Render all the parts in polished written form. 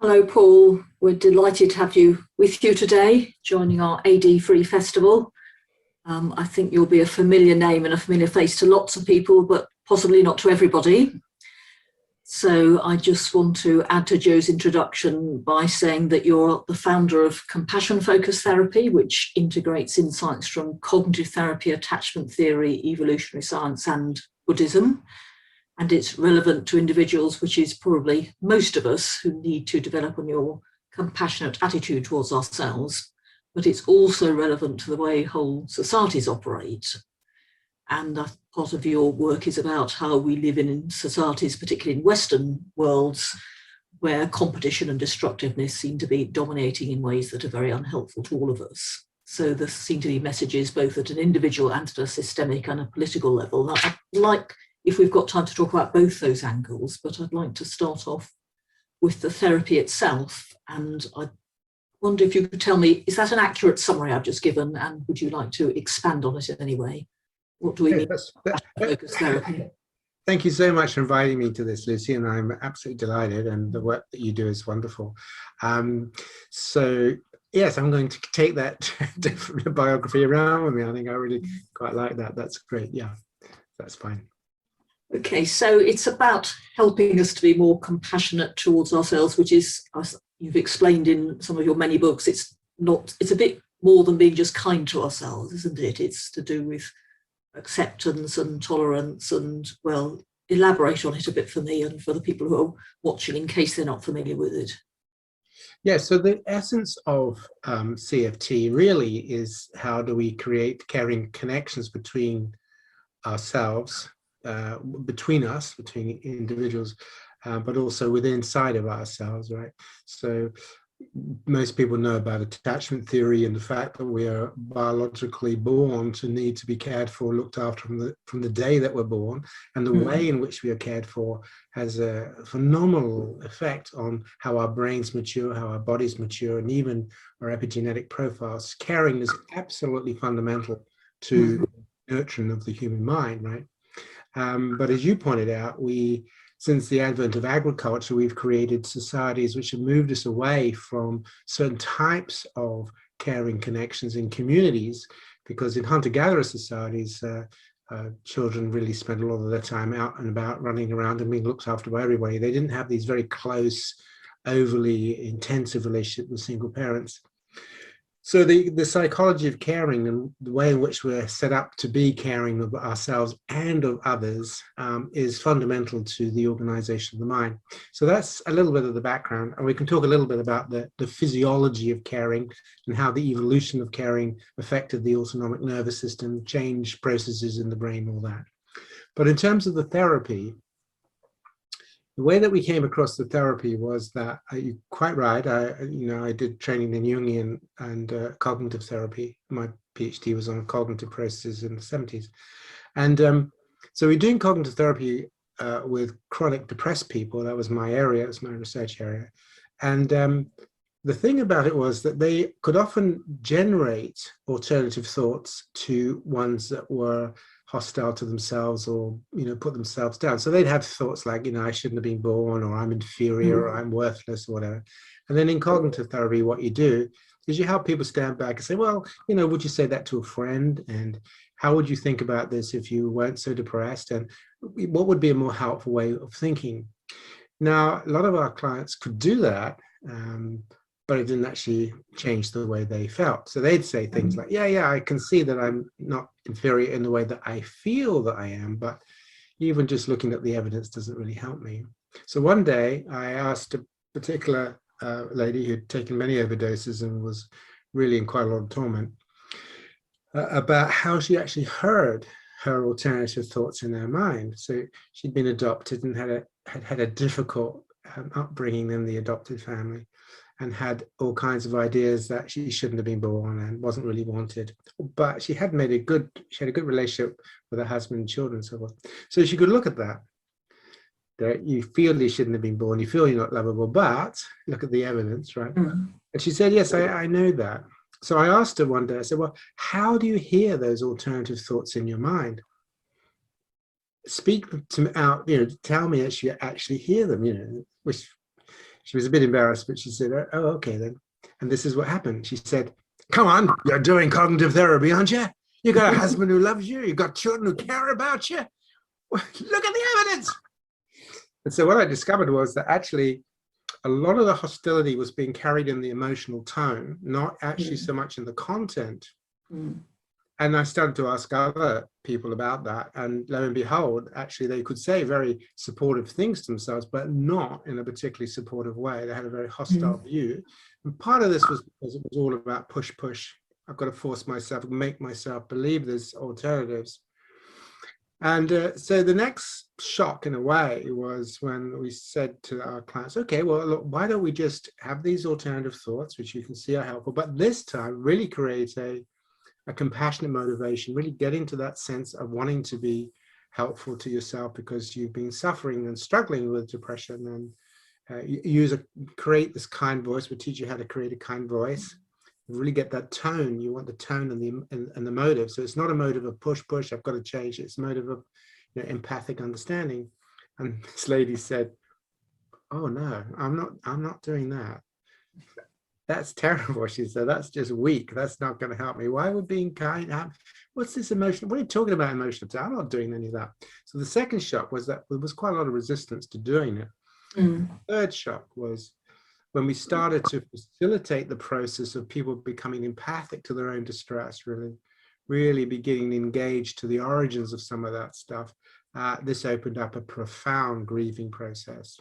Hello, Paul. We're delighted to have you with you today, joining our AD4E festival. I think you'll be a familiar name and a familiar face to lots of people, but possibly not to everybody. So I just want to add to Joe's introduction by saying that you're the founder of compassion-focused therapy, which integrates insights from cognitive therapy, attachment theory, evolutionary science, and Buddhism. And it's relevant to individuals, which is probably most of us, who need to develop a more compassionate attitude towards ourselves, but it's also relevant to the way whole societies operate. And part of your work is about how we live in societies, particularly in Western worlds, where competition and destructiveness seem to be dominating in ways that are very unhelpful to all of us. So there seem to be messages both at an individual and at a systemic and a political level. Now, I'd like, if we've got time, to talk about both those angles, but I'd like to start off with the therapy itself. And I wonder if you could tell me, is that an accurate summary I've just given? And would you like to expand on it in any way? What do we mean by focused therapy? Thank you so much for inviting me to this, Lucy, and I'm absolutely delighted, and the work that you do is wonderful. So yes, I'm going to take that different biography around with me. I think I really quite like that. That's great. Yeah, that's fine. Okay, so it's about helping us to be more compassionate towards ourselves, which is, as you've explained in some of your many books, it's a bit more than being just kind to ourselves, isn't it? It's to do with acceptance and tolerance, and, well, elaborate on it a bit for me and for the people who are watching in case they're not familiar with it. Yeah, so the essence of CFT really is, how do we create caring connections between ourselves, between us, between individuals, but also within inside of ourselves, right? So most people know about attachment theory and the fact that we are biologically born to need to be cared for, looked after from the day that we're born, and the way in which we are cared for has a phenomenal effect on how our brains mature, how our bodies mature, and even our epigenetic profiles. Caring is absolutely fundamental to nurturing of the human mind, right? But as you pointed out, since the advent of agriculture, we've created societies which have moved us away from certain types of caring connections in communities, because in hunter-gatherer societies, children really spend a lot of their time out and about, running around and being looked after by everybody. They didn't have these very close, overly intensive relationships with single parents. So the psychology of caring and the way in which we're set up to be caring of ourselves and of others is fundamental to the organization of the mind. So that's a little bit of the background, and we can talk a little bit about the physiology of caring and how the evolution of caring affected the autonomic nervous system, changed processes in the brain, all that. But in terms of the therapy, the way that we came across the therapy was that, you're quite right, I did training in Jungian and cognitive therapy. My PhD was on cognitive processes in the 70s. And so we're doing cognitive therapy with chronic depressed people. That was my area, it was my research area. And the thing about it was that they could often generate alternative thoughts to ones that were hostile to themselves, or put themselves down. So they'd have thoughts like, I shouldn't have been born, or I'm inferior, or I'm worthless, or whatever. And then in cognitive therapy, what you do is you help people stand back and say, well, would you say that to a friend? And how would you think about this if you weren't so depressed? And what would be a more helpful way of thinking? Now, a lot of our clients could do that, but it didn't actually change the way they felt. So they'd say things like, yeah, I can see that I'm not inferior in the way that I feel that I am, but even just looking at the evidence doesn't really help me. So one day I asked a particular lady who'd taken many overdoses and was really in quite a lot of torment, about how she actually heard her alternative thoughts in her mind. So she'd been adopted and had a difficult upbringing in the adopted family, and had all kinds of ideas that she shouldn't have been born and wasn't really wanted. But she had a good relationship with her husband and children and so forth. So she could look at that you feel you shouldn't have been born, you feel you're not lovable, but look at the evidence, right? And she said, yes, I know that. So I asked her one day, I said, well, how do you hear those alternative thoughts in your mind? Speak to me out, tell me as you actually hear them, which She was a bit embarrassed, but she said, oh, okay then. And this is what happened. She said, come on, you're doing cognitive therapy, aren't you? You got a husband who loves you. You got children who care about you. Look at the evidence. And so what I discovered was that actually a lot of the hostility was being carried in the emotional tone, not actually so much in the content. And I started to ask other people about that, and lo and behold, actually they could say very supportive things to themselves, but not in a particularly supportive way. They had a very hostile view. And part of this was because it was all about push. I've got to force myself, make myself believe there's alternatives. And so the next shock in a way was when we said to our clients, okay, well, look, why don't we just have these alternative thoughts, which you can see are helpful, but this time really create a compassionate motivation, really get into that sense of wanting to be helpful to yourself because you've been suffering and struggling with depression, and create this kind voice. We teach you how to create a kind voice, really get that tone. You want the tone and the motive. So it's not a motive of push, I've got to change. It's a motive of empathic understanding. And this lady said, oh no, I'm not doing that. That's terrible, she said. That's just weak. That's not going to help me. Why would being kind happen? What's this emotion? What are you talking about emotional? I'm not doing any of that. So the second shock was that there was quite a lot of resistance to doing it. The third shock was when we started to facilitate the process of people becoming empathic to their own distress, really beginning engaged to the origins of some of that stuff. This opened up a profound grieving process.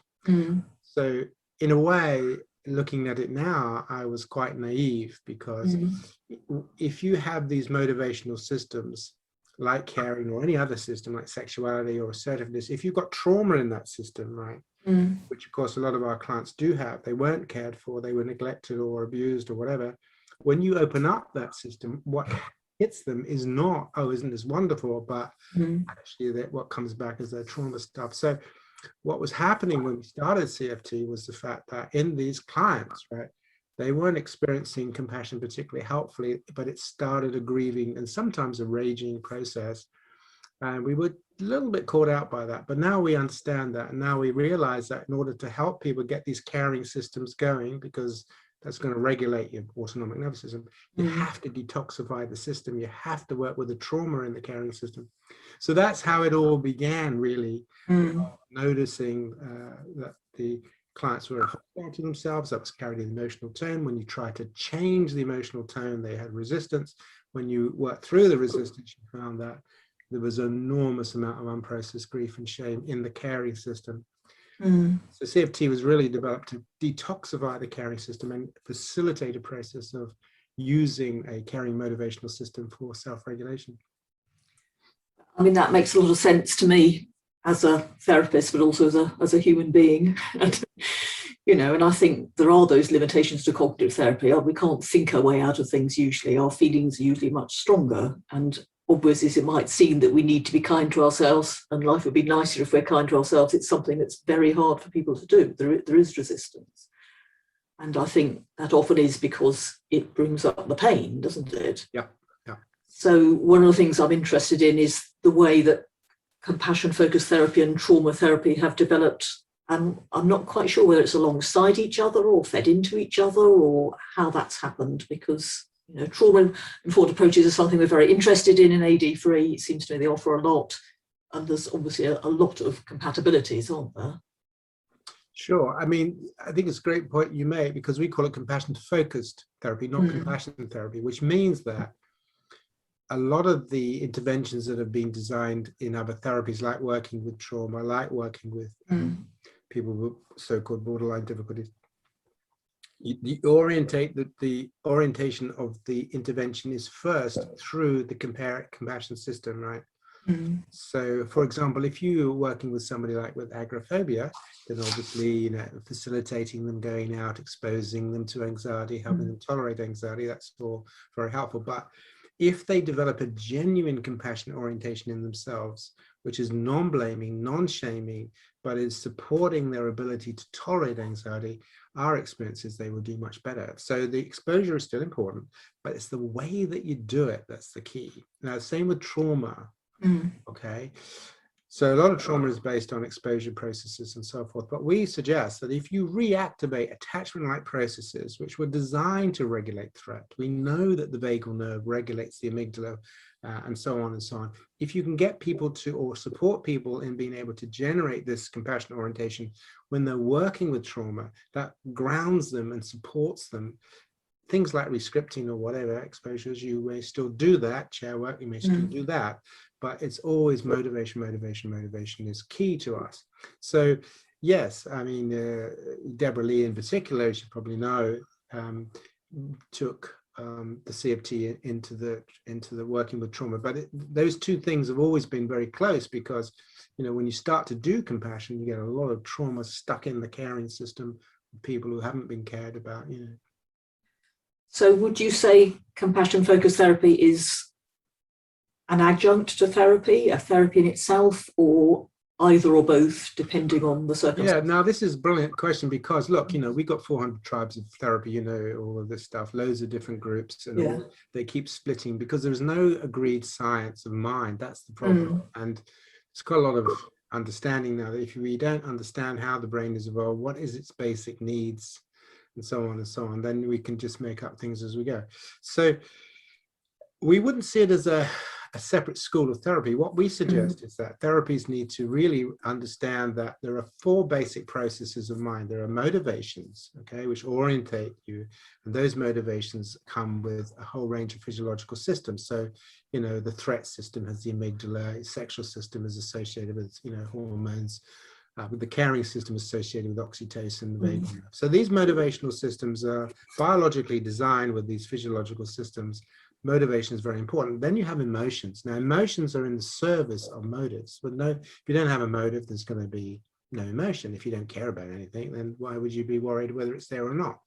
So in a way, looking at it now, I was quite naive, because if you have these motivational systems like caring or any other system like sexuality or assertiveness, if you've got trauma in that system, right, which of course a lot of our clients do have, they weren't cared for, they were neglected or abused or whatever, when you open up that system, what hits them is not, oh, isn't this wonderful, but actually that what comes back is their trauma stuff. So what was happening when we started CFT was the fact that in these clients, right, they weren't experiencing compassion particularly helpfully, but it started a grieving and sometimes a raging process. And we were a little bit caught out by that. But now we understand that. And now we realize that in order to help people get these caring systems going, because that's going to regulate your autonomic nervous system, you have to detoxify the system. You have to work with the trauma in the caring system. So that's how it all began, really, noticing that the clients were hostile to themselves. That was carried in the emotional tone. When you try to change the emotional tone, they had resistance. When you worked through the resistance, you found that there was an enormous amount of unprocessed grief and shame in the caring system. So CFT was really developed to detoxify the caring system and facilitate a process of using a caring motivational system for self-regulation. I mean, that makes a lot of sense to me as a therapist, but also as a human being. And, and I think there are those limitations to cognitive therapy. We can't think our way out of things usually. Our feelings are usually much stronger. And obviously, as it might seem that we need to be kind to ourselves and life would be nicer if we're kind to ourselves, it's something that's very hard for people to do. There is resistance. And I think that often is because it brings up the pain, doesn't it? Yeah. So one of the things I'm interested in is the way that compassion-focused therapy and trauma therapy have developed. And I'm not quite sure whether it's alongside each other or fed into each other or how that's happened, because trauma-informed approaches are something we're very interested in AD4E. It seems to me they offer a lot, and there's obviously a lot of compatibilities, aren't there? Sure. I mean, I think it's a great point you make, because we call it compassion-focused therapy, not compassion therapy, which means that a lot of the interventions that have been designed in other therapies, like working with trauma, like working with people with so-called borderline difficulties, the orientation of the intervention is first through the compassion system, right? So, for example, if you're working with somebody like with agoraphobia, then obviously, facilitating them going out, exposing them to anxiety, helping them tolerate anxiety, that's all very helpful. But if they develop a genuine compassionate orientation in themselves, which is non-blaming, non-shaming, but is supporting their ability to tolerate anxiety, our experience is they will do much better. So the exposure is still important, but it's the way that you do it that's the key. Now, same with trauma. Okay. So a lot of trauma is based on exposure processes and so forth, but we suggest that if you reactivate attachment-like processes, which were designed to regulate threat, we know that the vagal nerve regulates the amygdala and so on and so on. If you can get people to, or support people in being able to generate this compassionate orientation when they're working with trauma, that grounds them and supports them. Things like rescripting or whatever exposures, you may still do that, chair work, you may still do that, but it's always motivation, motivation, motivation is key to us. So yes, I mean, Deborah Lee in particular, as you probably know, took the CFT into the working with trauma, but those two things have always been very close, because, you know, when you start to do compassion, you get a lot of trauma stuck in the caring system, people who haven't been cared about, you know. So would you say compassion focused therapy is an adjunct to therapy, a therapy in itself, or either or both, depending on the circumstances? Yeah, now this is a brilliant question, because look, you know, we got 400 tribes of therapy, you know, all of this stuff, loads of different groups, and they keep splitting because there's no agreed science of mind. That's the problem. And it's got a lot of understanding now that if we don't understand how the brain is evolved, what is its basic needs, and so on and so on, then we can just make up things as we go. So we wouldn't see it as a separate school of therapy. What we suggest is that therapies need to really understand that there are 4 basic processes of mind. There are motivations, okay, which orientate you, and those motivations come with a whole range of physiological systems. So, you know, the threat system has the amygdala, sexual system is associated with, you know, hormones, with the caring system associated with oxytocin, the vagal nerve. So these motivational systems are biologically designed with these physiological systems. Motivation is very important. Then you have emotions. Now, emotions are in the service of motives. But no, if you don't have a motive, there's going to be no emotion. If you don't care about anything, then why would you be worried whether it's there or not?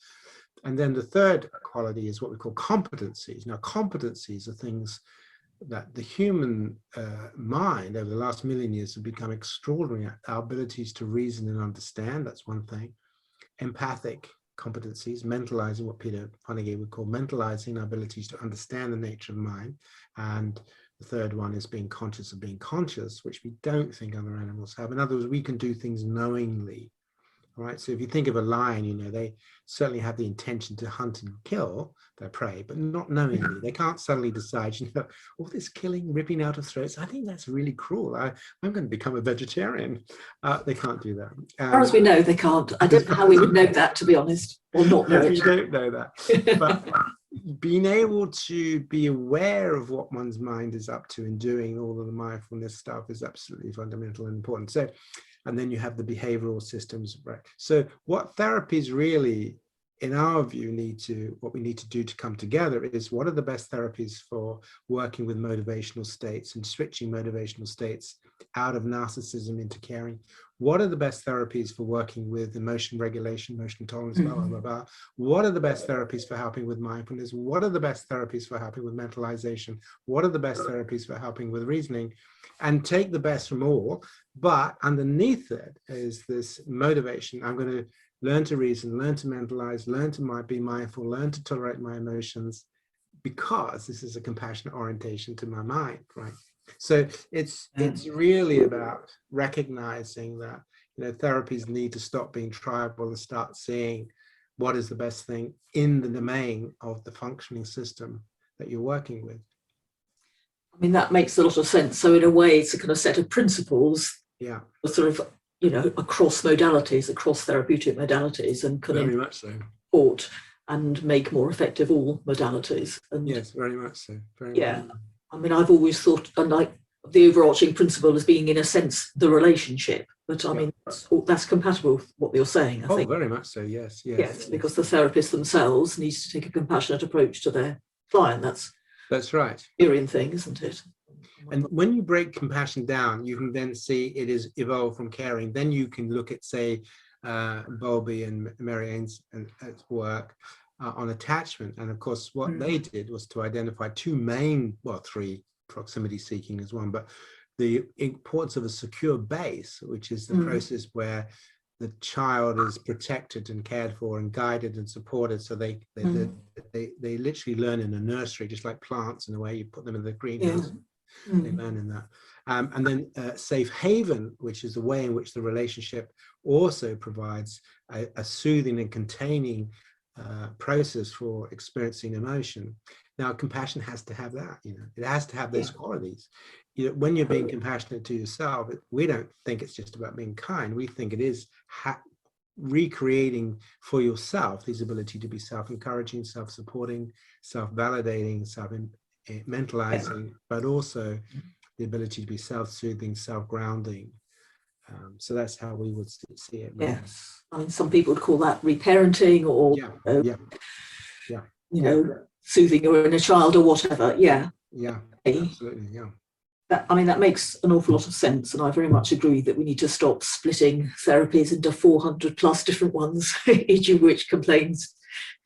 And then the third quality is what we call competencies. Now, competencies are things that the human mind over the last million years have become extraordinary at. Our abilities to reason and understand, that's one thing. Empathic competencies, mentalizing, what Peter Honegger would call mentalizing, our abilities to understand the nature of mind. And the third one is being conscious of being conscious, which we don't think other animals have. In other words, we can do things knowingly. All right, so if you think of a lion, you know, they certainly have the intention to hunt and kill their prey, but not knowingly. They can't suddenly decide, you know, all this killing, ripping out of throats, I think that's really cruel. I'm going to become a vegetarian. They can't do that. As far as we know, they can't. I don't know how we would know that, to be honest, or not know it. We don't know that. But being able to be aware of what one's mind is up to and doing all of the mindfulness stuff is absolutely fundamental and important. So, and then you have the behavioral systems, right? So what therapies really, in our view, what we need to do to come together is, what are the best therapies for working with motivational states and switching motivational states out of narcissism into caring? What are the best therapies for working with emotion regulation, emotion tolerance, blah, blah, blah, blah? What are the best therapies for helping with mindfulness? What are the best therapies for helping with mentalization? What are the best therapies for helping with reasoning? And take the best from all, but underneath it is this motivation. I'm going to learn to reason, learn to mentalize, learn to be mindful, learn to tolerate my emotions, because this is a compassionate orientation to my mind, right? So it's really about recognizing that, you know, therapies need to stop being tribal and start seeing what is the best thing in the domain of the functioning system that you're working with. I mean, that makes a lot of sense. So in a way, it's a kind of set of principles, yeah, sort of, you know, across modalities, across therapeutic modalities, and can very much so support and make more effective all modalities. And yes, very much so. Yeah, I mean, I've always thought, and like the overarching principle as being, in a sense, the relationship. But I mean, that's compatible with what you're saying, I think. Very much so, yes. Yes, because the therapists themselves needs to take a compassionate approach to their client. That's right. Hearing thing, isn't it? And when you break compassion down, you can then see it is evolved from caring. Then you can look at, say, Bowlby and Mary Ain's work on attachment. And of course, what they did was to identify two main, well, three, proximity seeking is one, but the importance of a secure base, which is the process where the child is protected and cared for and guided and supported. So they literally learn in a nursery, just like plants in a way. You put them in the greenhouse, they learn in that. And then safe haven, which is the way in which the relationship also provides a soothing and containing process for experiencing emotion. Now, compassion has to have that, it has to have those qualities. When you're being compassionate to yourself, we don't think it's just about being kind. We think it is recreating for yourself this ability to be self-encouraging, self-supporting, self-validating, self-mentalizing, but also the ability to be self-soothing, self-grounding. So that's how we would see it. Really. Yes, I mean, some people would call that reparenting, or soothing your inner child, or whatever. Yeah, Absolutely. I mean, that makes an awful lot of sense, and I very much agree that we need to stop splitting therapies into 400 plus different ones, each of which claims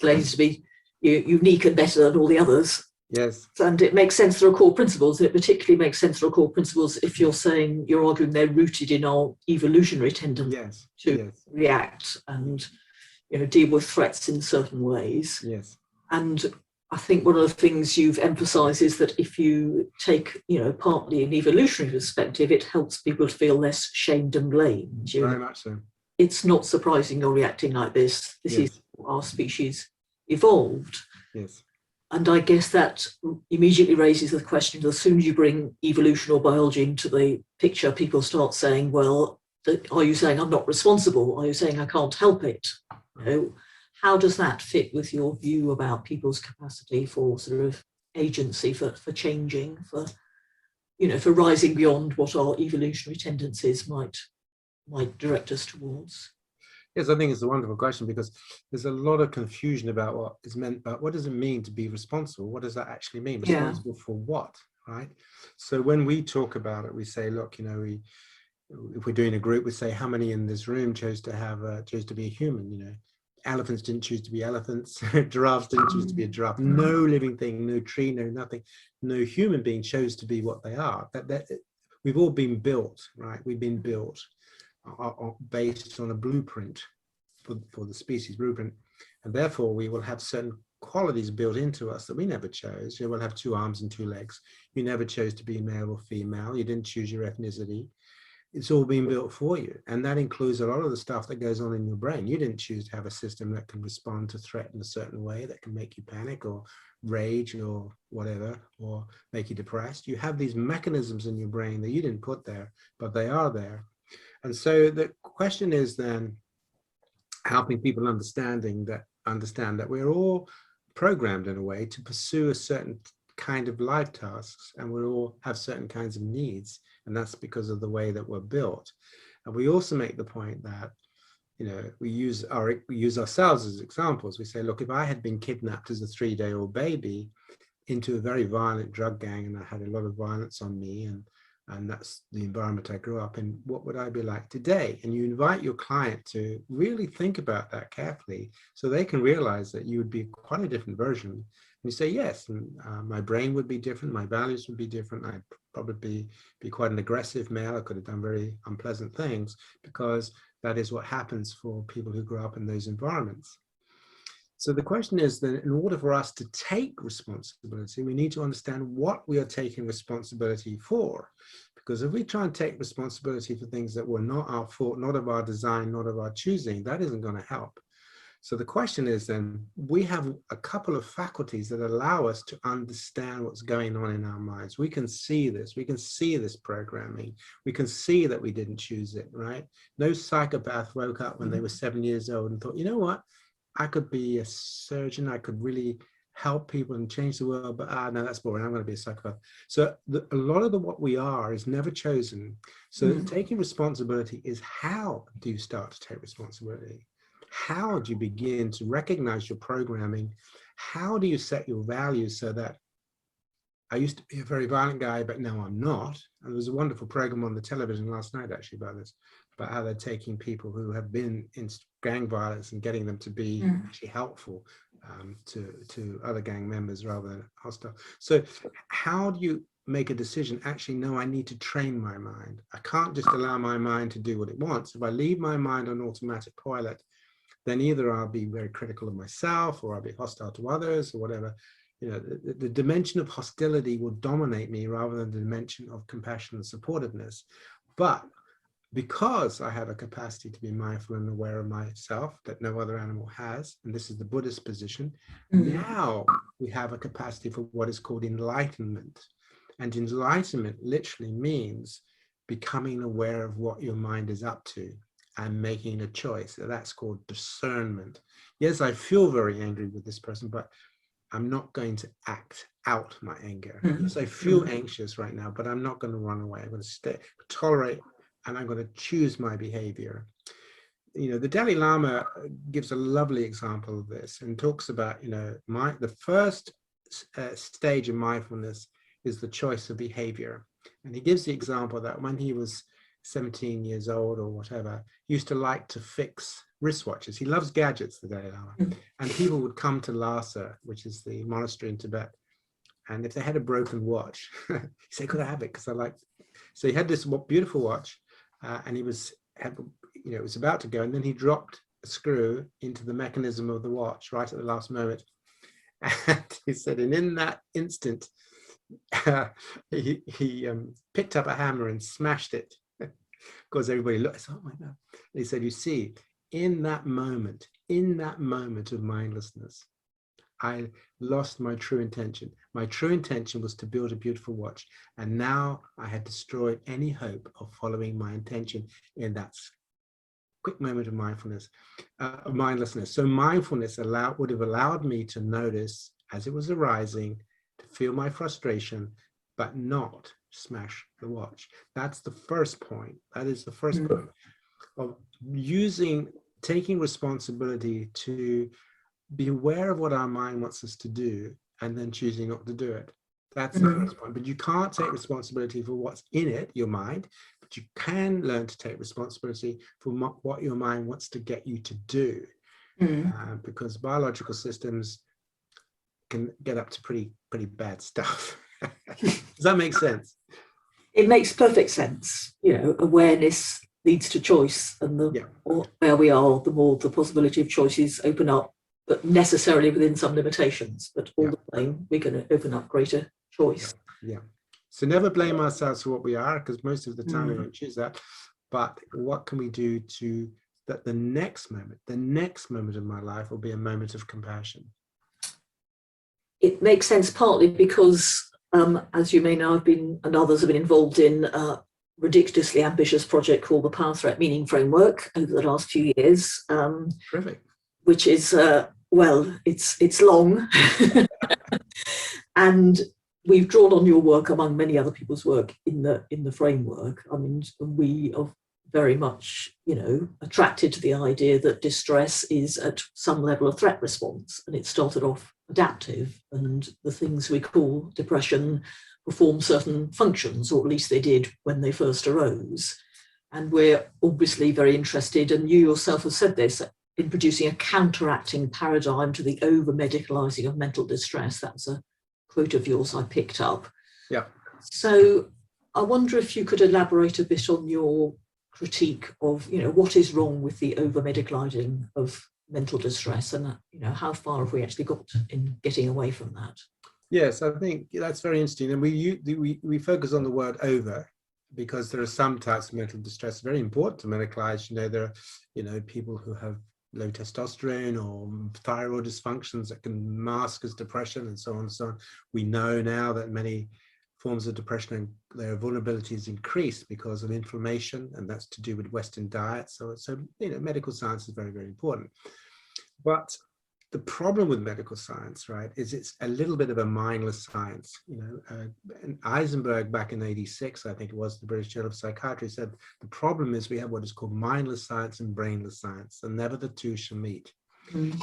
to be unique and better than all the others. Yes. And it makes sense there are core principles. It particularly makes sense there are core principles if you're arguing they're rooted in our evolutionary tendency to react and deal with threats in certain ways. Yes. And I think one of the things you've emphasized is that if you take, partly an evolutionary perspective, it helps people to feel less shamed and blamed. Very much so. It's not surprising you're reacting like this. This is how our species evolved. Yes. And I guess that immediately raises the question, as soon as you bring evolution or biology into the picture, people start saying, well, are you saying I'm not responsible? Are you saying I can't help it? How does that fit with your view about people's capacity for sort of agency, for changing, for rising beyond what our evolutionary tendencies might direct us towards? Yes, I think it's a wonderful question, because there's a lot of confusion about what is meant, but what does it mean to be responsible? What does that actually mean? Responsible for what, right? So when we talk about it, we say, look, if we're doing a group, we say, how many in this room chose to be a human? Elephants didn't choose to be elephants. Giraffes didn't choose to be a giraffe. No living thing, no tree, no nothing, no human being chose to be what they are. We've all been built, right? We've been built based on a blueprint for the species blueprint, and therefore we will have certain qualities built into us that we never chose. You will have 2 arms and 2 legs. You never chose to be male or female. You didn't choose your ethnicity. It's all been built for you, and that includes a lot of the stuff that goes on in your brain. You didn't choose to have a system that can respond to threat in a certain way, that can make you panic or rage or whatever, or make you depressed. You have these mechanisms in your brain that you didn't put there, but they are there. And so the question is then helping people understand that we're all programmed in a way to pursue a certain kind of life tasks, and we all have certain kinds of needs, and that's because of the way that we're built. And we also make the point that we use ourselves as examples. We say, look, if I had been kidnapped as a 3-day-old baby into a very violent drug gang, and I had a lot of violence on me, and that's the environment I grew up in, what would I be like today? And you invite your client to really think about that carefully, so they can realize that you would be quite a different version. And you say, yes, my brain would be different, my values would be different, I'd probably be quite an aggressive male, I could have done very unpleasant things, because that is what happens for people who grow up in those environments. So the question is that in order for us to take responsibility, we need to understand what we are taking responsibility for. Because if we try and take responsibility for things that were not our fault, not of our design, not of our choosing, that isn't going to help. So the question is then, we have a couple of faculties that allow us to understand what's going on in our minds. We can see this programming. We can see that we didn't choose it, right? No psychopath woke up when they were 7 years old and thought, you know what? I could be a surgeon, I could really help people and change the world, but no, that's boring, I'm going to be a psychopath. So a lot of what we are is never chosen. So taking responsibility is, how do you start to take responsibility? How do you begin to recognize your programming? How do you set your values so that I used to be a very violent guy, but now I'm not? And there was a wonderful program on the television last night actually about this, about how they're taking people who have been in gang violence and getting them to be actually helpful to other gang members rather than hostile. So how do you make a decision? Actually, no, I need to train my mind. I can't just allow my mind to do what it wants. If I leave my mind on automatic pilot, then either I'll be very critical of myself, or I'll be hostile to others, or whatever. you know, the dimension of hostility will dominate me rather than the dimension of compassion and supportiveness. But because I have a capacity to be mindful and aware of myself that no other animal has, and this is the Buddhist position, now we have a capacity for what is called enlightenment. And enlightenment literally means becoming aware of what your mind is up to and making a choice. So that's called discernment. Yes, I feel very angry with this person, but I'm not going to act out my anger. Yes, I feel anxious right now, but I'm not going to run away. I'm going to tolerate, and I'm going to choose my behavior. You know, the Dalai Lama gives a lovely example of this and talks about, you know, the first stage of mindfulness is the choice of behavior. And he gives the example that when he was 17 years old or whatever, he used to like to fix wristwatches. He loves gadgets, the Dalai Lama. And people would come to Lhasa, which is the monastery in Tibet. And if they had a broken watch, he said, could I have it? Because I like it. So he had this beautiful watch and he it was about to go. And then he dropped a screw into the mechanism of the watch right at the last moment. And he said, and in that instant, he picked up a hammer and smashed it. Of course, everybody looked, oh my God. And he said, you see, in that moment of mindlessness, I lost my true intention. My true intention was to build a beautiful watch. And now I had destroyed any hope of following my intention in that quick moment of mindlessness. So mindfulness would have allowed me to notice as it was arising, to feel my frustration, but not smash the watch. That's the first point. That is the first point of taking responsibility to be aware of what our mind wants us to do and then choosing not to do it. That's the first point. But you can't take responsibility for what's in it, your mind, but you can learn to take responsibility for what your mind wants to get you to do. Because biological systems can get up to pretty bad stuff. Does that make sense? It makes perfect sense. You know, awareness leads to choice, and the more where we are, the more the possibility of choices open up, but necessarily within some limitations. But all the same, we're going to open up greater choice. So never blame ourselves for what we are, because most of the time we don't choose that. But what can we do to that the next moment of my life will be a moment of compassion? It makes sense partly because, as you may know, I've been and others have been involved in a ridiculously ambitious project called the Power Threat Meaning Framework over the last few years. Terrific. Which is, well, it's long. And we've drawn on your work among many other people's work in the framework. I mean, we are very much, you know, attracted to the idea that distress is at some level a threat response, and it started off adaptive, and the things we call depression perform certain functions, or at least they did when they first arose. And we're obviously very interested, and you yourself have said this, in producing a counteracting paradigm to the over-medicalising of mental distress. That's a quote of yours I picked up. Yeah. So I wonder if you could elaborate a bit on your critique of, you know, what is wrong with the over-medicalising of mental distress, and you know, how far have we actually got in getting away from that? Yes, I think that's very interesting, and we focus on the word over because there are some types of mental distress very important to medicalize. You know, there are, you know, people who have low testosterone or thyroid dysfunctions that can mask as depression and so on and so on. We know now that many forms of depression and their vulnerability is increased because of inflammation, and that's to do with Western diet. So you know, medical science is very, very important. But the problem with medical science, right, is it's a little bit of a mindless science. You know, and Eisenberg back in '86, I think it was, the British Journal of Psychiatry, said the problem is we have what is called mindless science and brainless science, and never the two shall meet.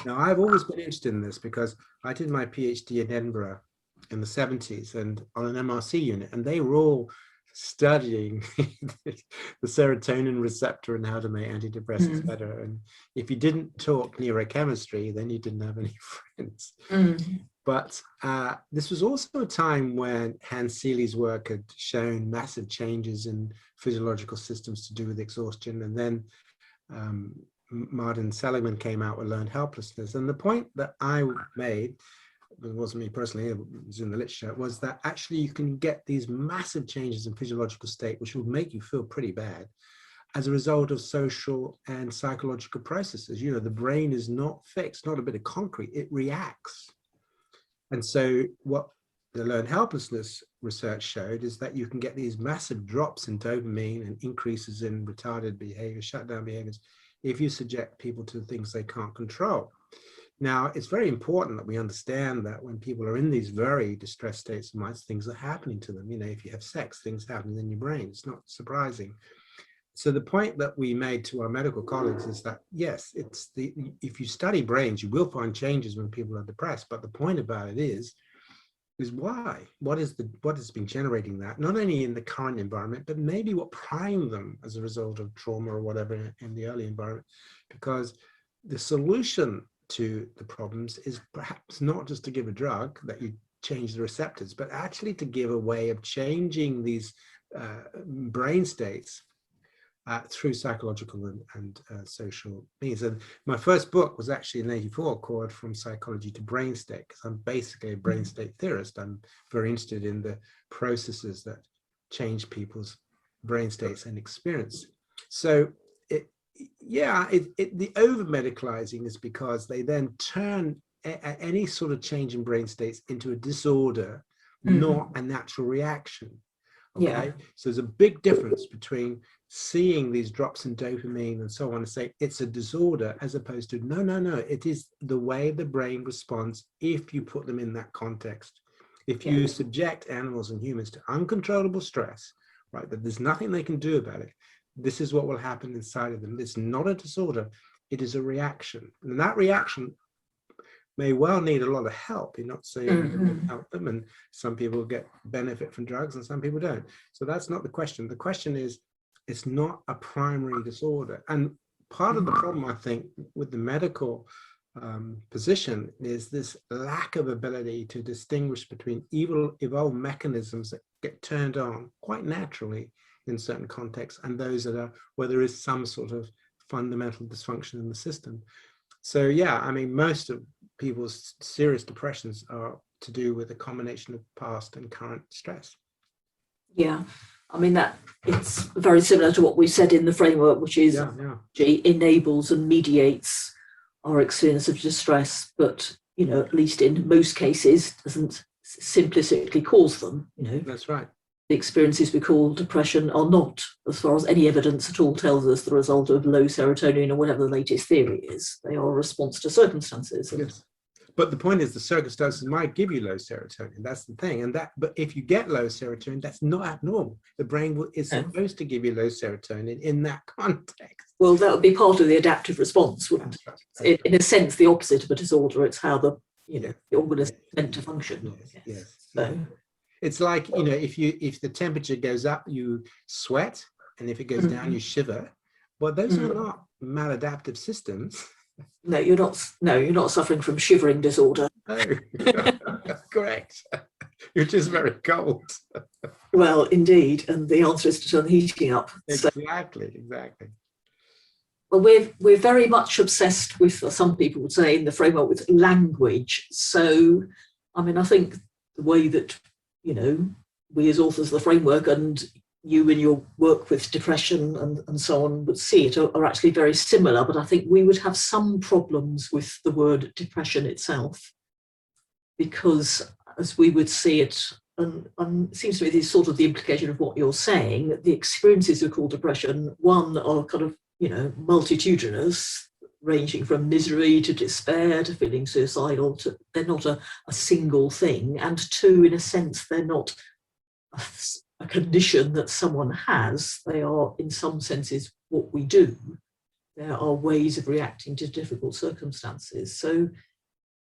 Now, I've always been interested in this because I did my PhD in Edinburgh in the 70s and on an MRC unit, and they were all studying the serotonin receptor and how to make antidepressants better. And if you didn't talk neurochemistry, then you didn't have any friends. But this was also a time when Hans Seeley's work had shown massive changes in physiological systems to do with exhaustion. And then Martin Seligman came out with learned helplessness. And the point that I made it wasn't me personally, it was in the literature, was that actually you can get these massive changes in physiological state, which will make you feel pretty bad as a result of social and psychological processes. You know, the brain is not fixed, not a bit of concrete, it reacts. And so what the learned helplessness research showed is that you can get these massive drops in dopamine and increases in retarded behavior, shutdown behaviors, if you subject people to things they can't control. Now, it's very important that we understand that when people are in these very distressed states of mind, things are happening to them. You know, if you have sex, things happen in your brain. It's not surprising. So the point that we made to our medical colleagues is that, yes, if you study brains, you will find changes when people are depressed. But the point about it is why? What has been generating that? Not only in the current environment, but maybe what primed them as a result of trauma or whatever in the early environment. Because the solution to the problems is perhaps not just to give a drug that you change the receptors, but actually to give a way of changing these brain states through psychological and social means. And my first book was actually in AD4E called From Psychology to Brain State, because I'm basically a brain state theorist. I'm very interested in the processes that change people's brain states and experience. So the over-medicalizing is because they then turn any sort of change in brain states into a disorder, not a natural reaction. Okay, yeah. So there's a big difference between seeing these drops in dopamine and so on and say it's a disorder, as opposed to no, it is the way the brain responds if you put them in that context. If you subject animals and humans to uncontrollable stress, right, that there's nothing they can do about it, this is what will happen inside of them. It's not a disorder, it is a reaction. And that reaction may well need a lot of help. You're not saying help them, and some people get benefit from drugs and some people don't. So that's not the question. The question is, it's not a primary disorder. And part of the problem, I think, with the medical position is this lack of ability to distinguish between evolved mechanisms that get turned on quite naturally in certain contexts and those that are where there is some sort of fundamental dysfunction in the system. So yeah, I mean, most of people's serious depressions are to do with a combination of past and current stress. Yeah, I mean, that it's very similar to what we said in the framework, which is enables and mediates our experience of distress, but, you know, at least in most cases, doesn't simplistically cause them, you know. That's right. The experiences we call depression are not, as far as any evidence at all tells us, the result of low serotonin or whatever the latest theory is. They are a response to circumstances. Yes. But the point is, the circumstances might give you low serotonin. That's the thing. But if you get low serotonin, that's not abnormal. The brain is supposed to give you low serotonin in that context. Well, that would be part of the adaptive response, wouldn't it? Right. In a sense, the opposite of a disorder. It's how the organism is meant to function. Yes. So. It's like, you know, if the temperature goes up, you sweat, and if it goes down, you shiver. Well, those are not maladaptive systems. No, you're not. No, you're not suffering from shivering disorder. No, correct. You're just very cold. Well, indeed, and the answer is to turn the heating up. Exactly. Well, we're very much obsessed with, some people would say, in the framework with language. So, I mean, I think the way that, you know, we as authors of the framework and you in your work with depression and so on would see it are actually very similar, but I think we would have some problems with the word depression itself, because as we would see it, and it seems to me this is sort of the implication of what you're saying, the experiences we call depression, one, are kind of, you know, multitudinous, ranging from misery to despair to feeling suicidal. They're not a single thing. And two, in a sense, they're not a condition that someone has. They are, in some senses, what we do. There are ways of reacting to difficult circumstances. So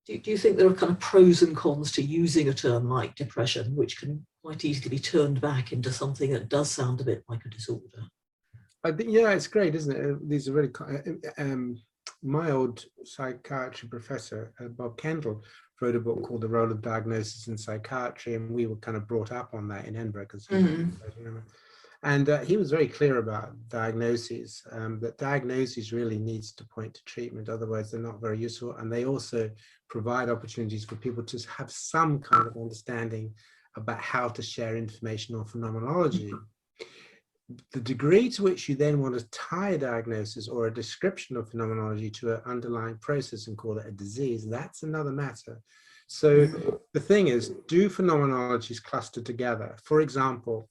do you think there are kind of pros and cons to using a term like depression, which can quite easily be turned back into something that does sound a bit like a disorder? I think, yeah, it's great, isn't it? These are really, my old psychiatry professor, Bob Kendall, wrote a book called The Role of Diagnosis in Psychiatry, and we were kind of brought up on that in Edinburgh, because And he was very clear about diagnoses, that diagnoses really needs to point to treatment, otherwise they're not very useful. And they also provide opportunities for people to have some kind of understanding about how to share information on phenomenology. The degree to which you then want to tie a diagnosis or a description of phenomenology to an underlying process and call it a disease, that's another matter. So the thing is, do phenomenologies cluster together? For example,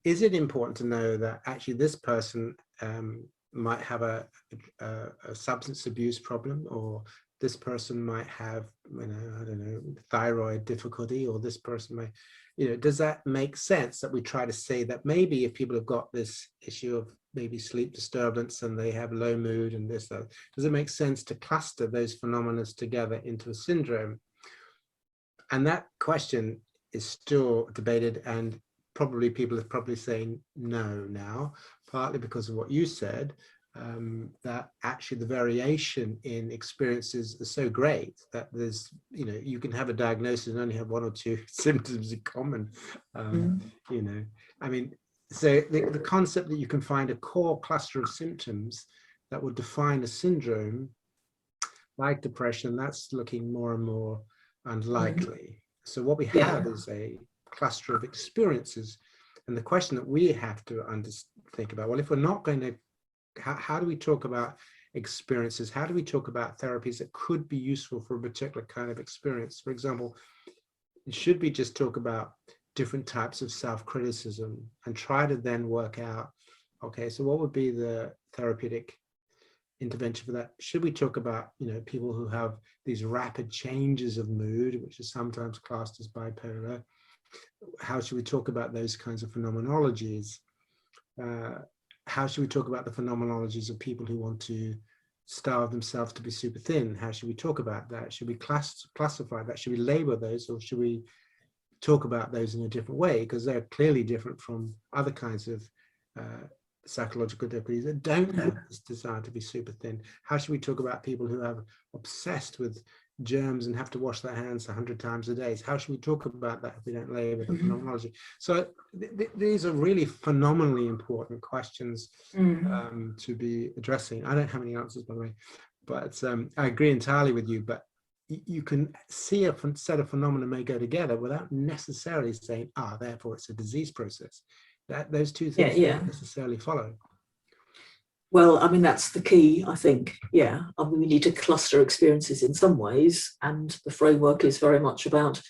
is it important to know that actually this person might have a substance abuse problem, or this person might have, I don't know, thyroid difficulty, or this person might, does that make sense that we try to say that maybe if people have got this issue of maybe sleep disturbance and they have low mood and this, that, does it make sense to cluster those phenomena together into a syndrome? And that question is still debated, and probably people are probably saying no now, partly because of what you said, that actually the variation in experiences is so great that there's, you can have a diagnosis and only have one or two symptoms in common. I mean, so the concept that you can find a core cluster of symptoms that would define a syndrome like depression, that's looking more and more unlikely. So what we have is a cluster of experiences, and the question that we have to think about, well, if we're not going to, how do we talk about experiences? How do we talk about therapies that could be useful for a particular kind of experience? For example, should we just talk about different types of self-criticism and try to then work out, okay, so what would be the therapeutic intervention for that? Should we talk about, people who have these rapid changes of mood, which is sometimes classed as bipolar? How should we talk about those kinds of phenomenologies? How should we talk about the phenomenologies of people who want to starve themselves to be super thin? How should we talk about that? Should we classify that? Should we label those, or should we talk about those in a different way? Because they're clearly different from other kinds of psychological difficulties that don't have this desire to be super thin. How should we talk about people who are obsessed with germs and have to wash their hands 100 times a day? So how should we talk about that if we don't label the phenomenology? So these are really phenomenally important questions to be addressing. I don't have any answers, by the way, but I agree entirely with you. But you can see a set of phenomena may go together without necessarily saying, therefore it's a disease process. That those two things don't necessarily follow. Well, I mean, that's the key, I think. Yeah, I mean, we need to cluster experiences in some ways, and the framework is very much about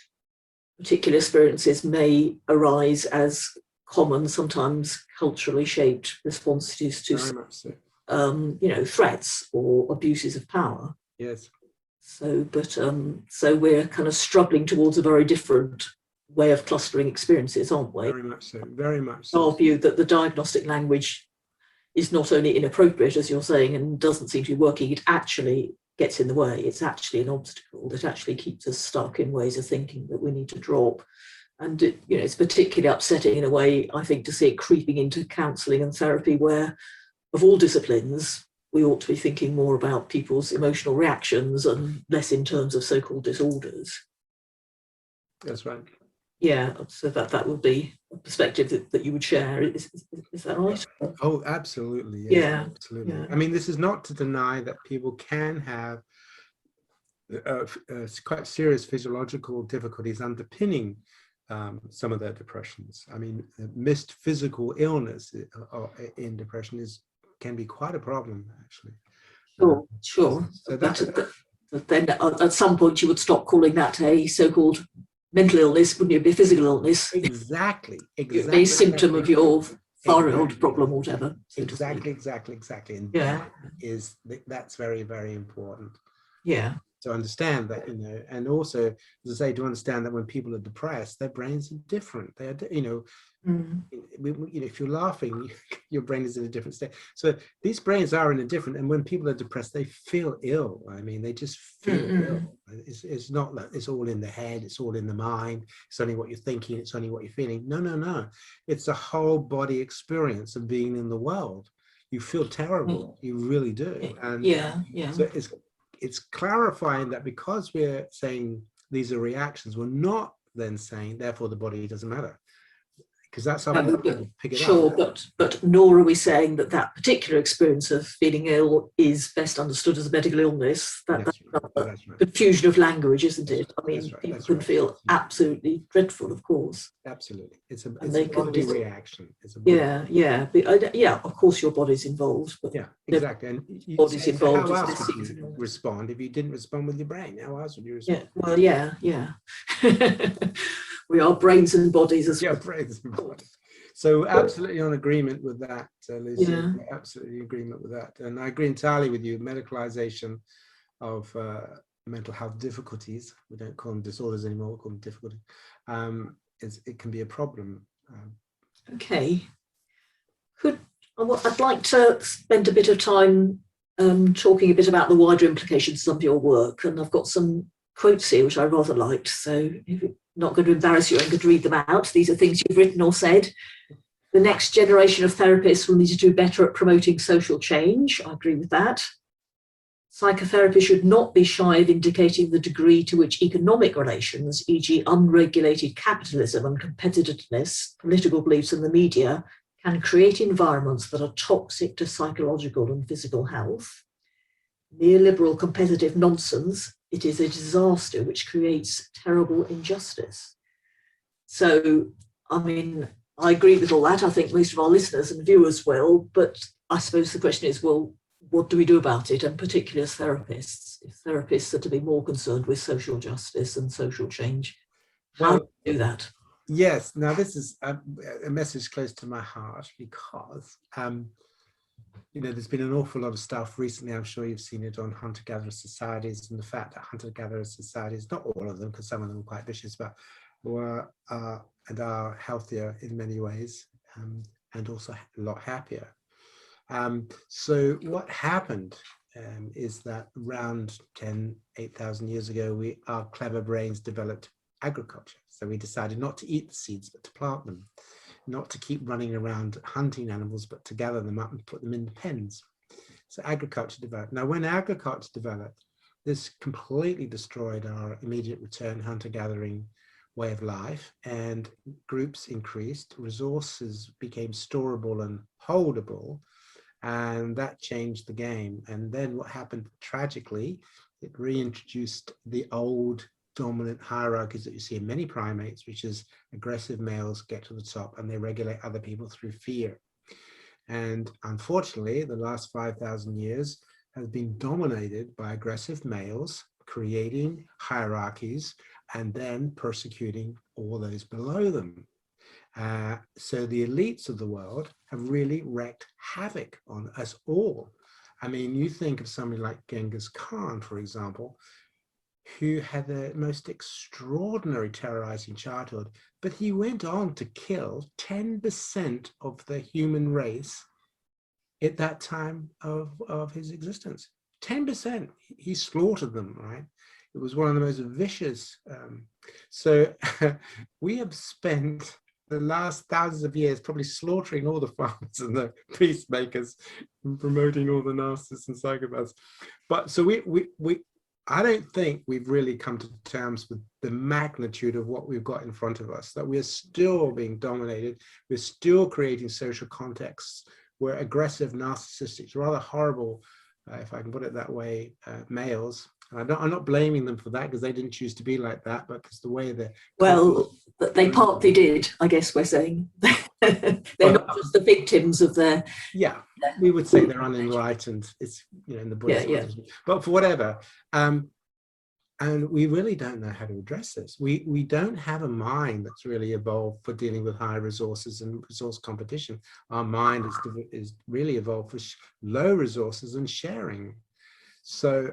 particular experiences may arise as common, sometimes culturally shaped responses to, threats or abuses of power. Yes. So, but so we're kind of struggling towards a very different way of clustering experiences, aren't we? Very much so. Very much so. Our view that the diagnostic language is not only inappropriate, as you're saying, and doesn't seem to be working, it actually gets in the way. It's actually an obstacle that actually keeps us stuck in ways of thinking that we need to drop. And it's particularly upsetting in a way, I think, to see it creeping into counselling and therapy, where of all disciplines, we ought to be thinking more about people's emotional reactions and less in terms of so-called disorders. That's right. Yeah, so that would be a perspective that you would share. Is that right? Oh, absolutely. Yes, Yeah, absolutely. yeah. I mean, this is not to deny that people can have quite serious physiological difficulties underpinning some of their depressions. I mean, missed physical illness in depression can be quite a problem, actually. Sure. So but then at some point you would stop calling that a so-called mental illness, wouldn't it? Be a physical illness. Exactly. A symptom of your thyroid problem or whatever. Exactly. And that's very, very important. Yeah. To understand that, and also, as I say, to understand that when people are depressed, their brains are different. They are, if you're laughing, your brain is in a different state. So these brains are in a different, and when people are depressed, they feel ill. I mean, they just feel ill. It's not that it's all in the head, it's all in the mind, it's only what you're thinking, it's only what you're feeling. No. It's a whole body experience of being in the world. You feel terrible, you really do. And so it's clarifying that because we're saying these are reactions, we're not then saying, therefore the body doesn't matter. because that's how No, people pick it sure, up. but nor are we saying that that particular experience of feeling ill is best understood as a medical illness. That's a confusion of language, isn't it? I mean, people can feel absolutely dreadful, of course. Absolutely, it's a And they can body reaction. It's a body yeah. Of course, your body's involved, but yeah, exactly. And body's so involved. how else would you respond if you didn't respond with your brain? How else would you respond? Yeah, well, yeah. We are brains and bodies as well. Yeah, brains and bodies. So absolutely on agreement with that, Lucy. Yeah. Absolutely in agreement with that. And I agree entirely with you. Medicalisation of mental health difficulties, we don't call them disorders anymore, we call them difficulties, it can be a problem. Okay. I'd like to spend a bit of time talking a bit about the wider implications of your work, and I've got some quotes here which I rather liked, so if you're not going to embarrass you, I'm going to read them out. These are things you've written or said. The next generation of therapists will need to do better at promoting social change. I agree with that. Psychotherapy should not be shy of indicating the degree to which economic relations, e.g. unregulated capitalism and competitiveness, political beliefs and the media, can create environments that are toxic to psychological and physical health. Neoliberal competitive nonsense, it is a disaster which creates terrible injustice. So, I mean, I agree with all that. I think most of our listeners and viewers will, but I suppose the question is, well, what do we do about it? And particularly as therapists, if therapists are to be more concerned with social justice and social change, how do we do that? Yes, now this is a message close to my heart because, there's been an awful lot of stuff recently. I'm sure you've seen it on hunter-gatherer societies, and the fact that hunter-gatherer societies, not all of them, because some of them are quite vicious, but are healthier in many ways, and also a lot happier. So what happened is that around 8,000 years ago, our clever brains developed agriculture. So we decided not to eat the seeds, but to plant them, not to keep running around hunting animals, but to gather them up and put them in the pens. So agriculture developed. Now, when agriculture developed, this completely destroyed our immediate return hunter-gathering way of life, and groups increased, resources became storable and holdable, and that changed the game. And then what happened tragically, it reintroduced the old dominant hierarchies that you see in many primates, which is aggressive males get to the top and they regulate other people through fear. And unfortunately, the last 5,000 years has been dominated by aggressive males creating hierarchies and then persecuting all those below them. So the elites of the world have really wreaked havoc on us all. I mean, you think of somebody like Genghis Khan, for example, who had the most extraordinary terrorizing childhood, but he went on to kill 10% of the human race at that time of his existence. 10%, he slaughtered them, right? It was one of the most vicious. So we have spent the last thousands of years probably slaughtering all the farmers and the peacemakers and promoting all the narcissists and psychopaths. But so I don't think we've really come to terms with the magnitude of what we've got in front of us, that we're still being dominated. We're still creating social contexts where aggressive, narcissistic, rather horrible, if I can put it that way, males. I'm not blaming them for that because they didn't choose to be like that, but it's the way they're... Well, they partly did, I guess we're saying. They're not just the victims of their... Yeah, we would say they're unenlightened. It's, in the Buddhist tradition. But for whatever. And we really don't know how to address this. We don't have a mind that's really evolved for dealing with high resources and resource competition. Our mind is really evolved for low resources and sharing. So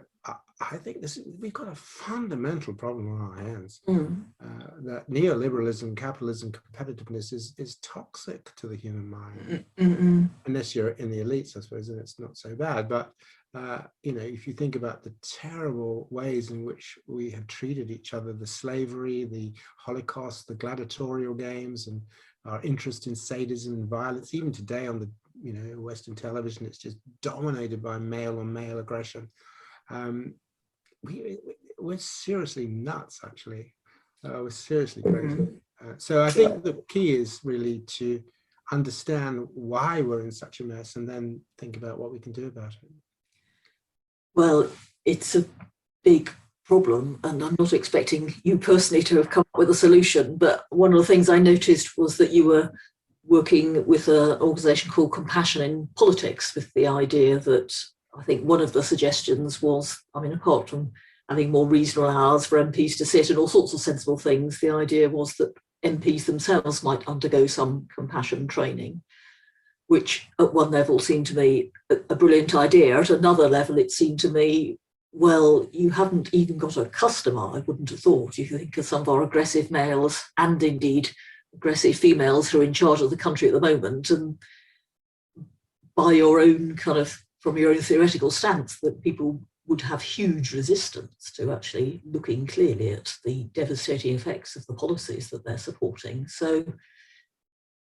I think we've got a fundamental problem on our hands. That neoliberalism, capitalism, competitiveness is toxic to the human mind. Unless you're in the elites, I suppose, and it's not so bad. But if you think about the terrible ways in which we have treated each other, the slavery, the Holocaust, the gladiatorial games, and our interest in sadism and violence, even today on the Western television, it's just dominated by male on male aggression. We're seriously nuts, actually. We're seriously crazy. So I think the key is really to understand why we're in such a mess and then think about what we can do about it. Well, it's a big problem, and I'm not expecting you personally to have come up with a solution, but one of the things I noticed was that you were working with an organisation called Compassion in Politics, with the idea that I think one of the suggestions was, I mean, apart from having more reasonable hours for MPs to sit and all sorts of sensible things, the idea was that MPs themselves might undergo some compassion training, which at one level seemed to me a brilliant idea. At another level, it seemed to me, well, you haven't even got a customer, I wouldn't have thought. You think of some of our aggressive males and indeed aggressive females who are in charge of the country at the moment, and by your own kind of, from your own theoretical stance, that people would have huge resistance to actually looking clearly at the devastating effects of the policies that they're supporting. So,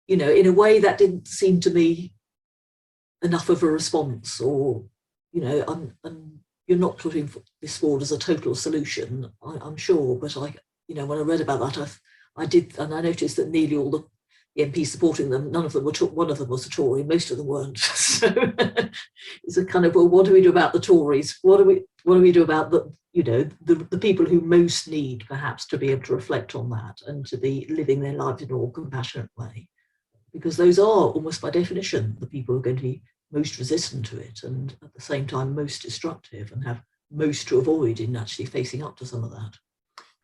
you know, in a way that didn't seem to me enough of a response, or, you know, and you're not putting this forward as a total solution, I'm sure, but you know, when I read about that, I did, and I noticed that nearly all the MPs supporting them, none of them were, one of them was a Tory, most of them weren't. So it's a kind of, well, what do we do about the Tories? What do we do about the, you know, the people who most need perhaps to be able to reflect on that and to be living their lives in a more compassionate way? Because those are almost by definition the people who are going to be most resistant to it, and at the same time most destructive, and have most to avoid in actually facing up to some of that.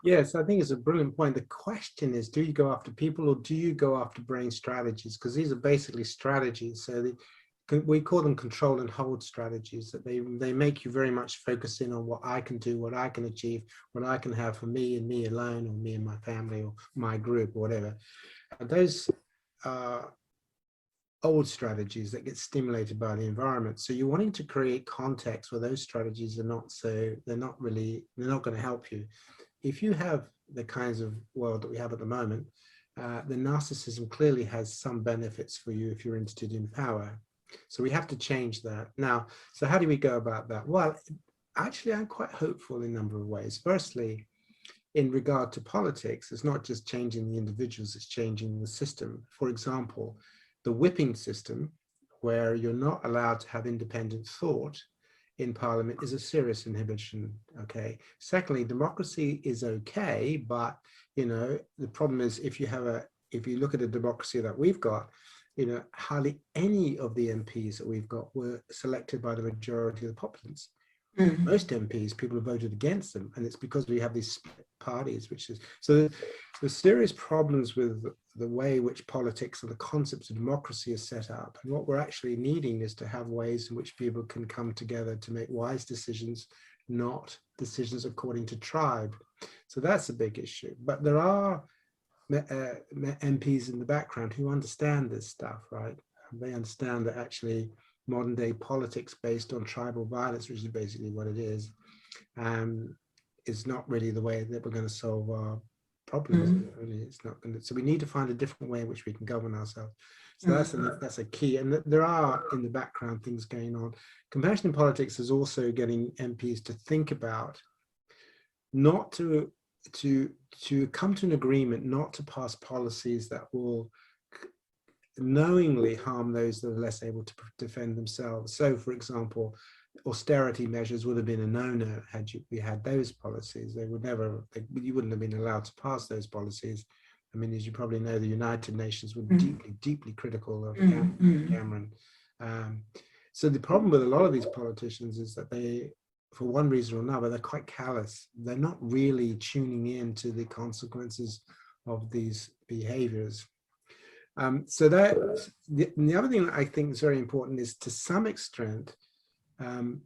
Yes, I think it's a brilliant point. The question is, do you go after people or do you go after brain strategies? Because these are basically strategies. So we call them control and hold strategies, that they make you very much focus in on what I can do, what I can achieve, what I can have for me and me alone, or me and my family, or my group, or whatever. And those old strategies that get stimulated by the environment. So you're wanting to create context where those strategies are not they're not going to help you. If you have the kinds of world that we have at the moment, the narcissism clearly has some benefits for you if you're interested in power. So we have to change that. Now, so how do we go about that? Well, actually, I'm quite hopeful in a number of ways. Firstly, in regard to politics, it's not just changing the individuals, it's changing the system. For example, the whipping system, where you're not allowed to have independent thought in Parliament, is a serious inhibition. Okay. Secondly, democracy is okay, but you know, the problem is if you look at a democracy that we've got, you know, hardly any of the MPs that we've got were selected by the majority of the populace. Mm-hmm. Most MPs, people have voted against them, and it's because we have these split parties, which is, so there's serious problems with the way which politics and the concepts of democracy is set up. And what we're actually needing is to have ways in which people can come together to make wise decisions, not decisions according to tribe. So that's a big issue. But there are MPs in the background who understand this stuff, right? They understand that actually modern day politics based on tribal violence, which is basically what it is not really the way that we're going to solve our problems. Mm-hmm. Really, it's not going to. So we need to find a different way in which we can govern ourselves. So mm-hmm. that's a key. And there are in the background things going on. Compassion in politics is also getting MPs to think about not to come to an agreement, not to pass policies that will knowingly harm those that are less able to defend themselves. So, for example, austerity measures would have been a no-no had we had those policies. They would never, you wouldn't have been allowed to pass those policies. I mean, as you probably know, the United Nations were deeply critical of Cameron. So the problem with a lot of these politicians is that they, for one reason or another, they're quite callous. They're not really tuning in to the consequences of these behaviors. So that the other thing that I think is very important is, to some extent,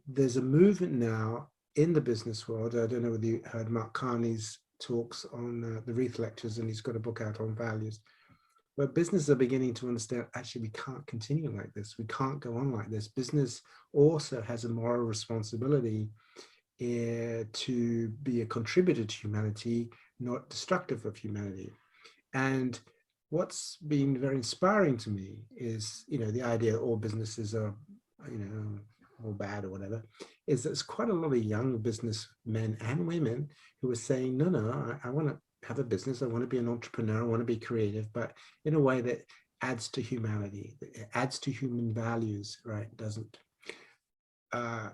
there's a movement now in the business world. I don't know whether you heard Mark Carney's talks on the Wreath Lectures, and he's got a book out on values, where businesses are beginning to understand, actually, we can't continue like this. We can't go on like this. Business also has a moral responsibility to be a contributor to humanity, not destructive of humanity. And what's been very inspiring to me is, you know, the idea that all businesses are, you know, all bad or whatever, is that there's quite a lot of young businessmen and women who are saying, no, I want to have a business, I want to be an entrepreneur, I want to be creative, but in a way that adds to humanity, that adds to human values, right? Doesn't. A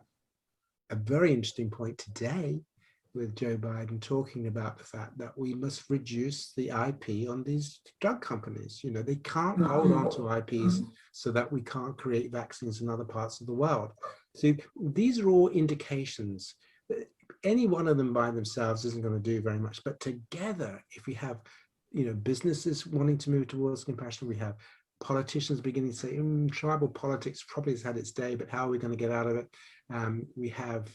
very interesting point today with Joe Biden talking about the fact that we must reduce the IP on these drug companies. You know, they can't hold on to IPs so that we can't create vaccines in other parts of the world. So these are all indications that any one of them by themselves isn't going to do very much, but together, if we have, you know, businesses wanting to move towards compassion, we have politicians beginning to say, tribal politics probably has had its day, but how are we going to get out of it? We have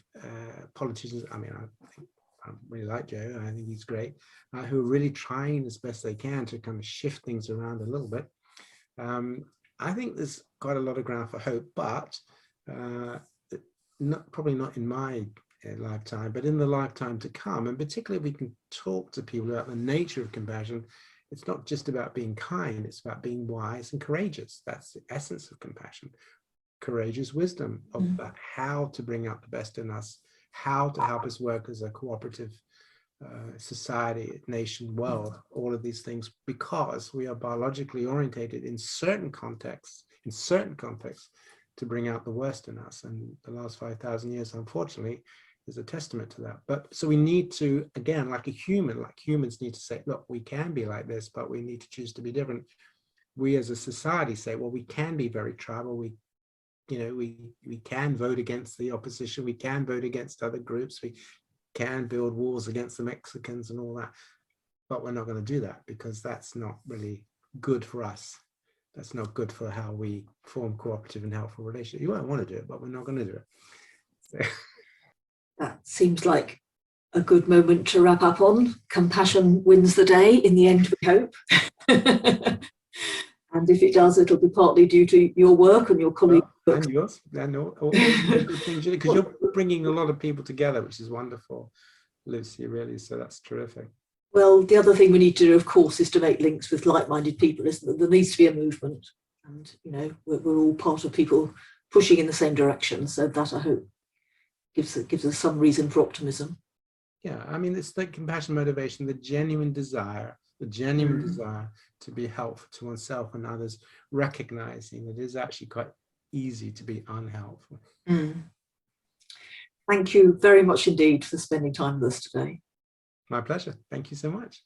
politicians, I mean, I really like Joe, I think he's great, who are really trying as best they can to kind of shift things around a little bit. I think there's quite a lot of ground for hope, but probably not in my lifetime, but in the lifetime to come. And particularly if we can talk to people about the nature of compassion, it's not just about being kind, it's about being wise and courageous. That's the essence of compassion. Courageous wisdom of how to bring out the best in us, how to help us work as a cooperative society, nation, world, all of these things, because we are biologically orientated in certain contexts, to bring out the worst in us. And the last 5,000 years, unfortunately, is a testament to that. But so we need to, again, like humans need to say, look, we can be like this, but we need to choose to be different. We as a society say, well, we can be very tribal. We can vote against the opposition. We can vote against other groups. We can build walls against the Mexicans and all that. But we're not going to do that because that's not really good for us. That's not good for how we form cooperative and helpful relationships. You won't want to do it, but we're not going to do it. So. That seems like a good moment to wrap up on. Compassion wins the day in the end, we hope. And if it does, it'll be partly due to your work and your colleagues' work. And yours, and all the good things, because you're bringing a lot of people together, which is wonderful, Lucy, really, so that's terrific. Well, the other thing we need to do, of course, is to make links with like-minded people, isn't there? There needs to be a movement, and, you know, we're all part of people pushing in the same direction, so that, I hope, gives us some reason for optimism. Yeah, I mean, it's the compassion, motivation, the genuine desire to be helpful to oneself and others, recognizing that it is actually quite easy to be unhelpful. Thank you very much indeed for spending time with us today. My pleasure. Thank you so much.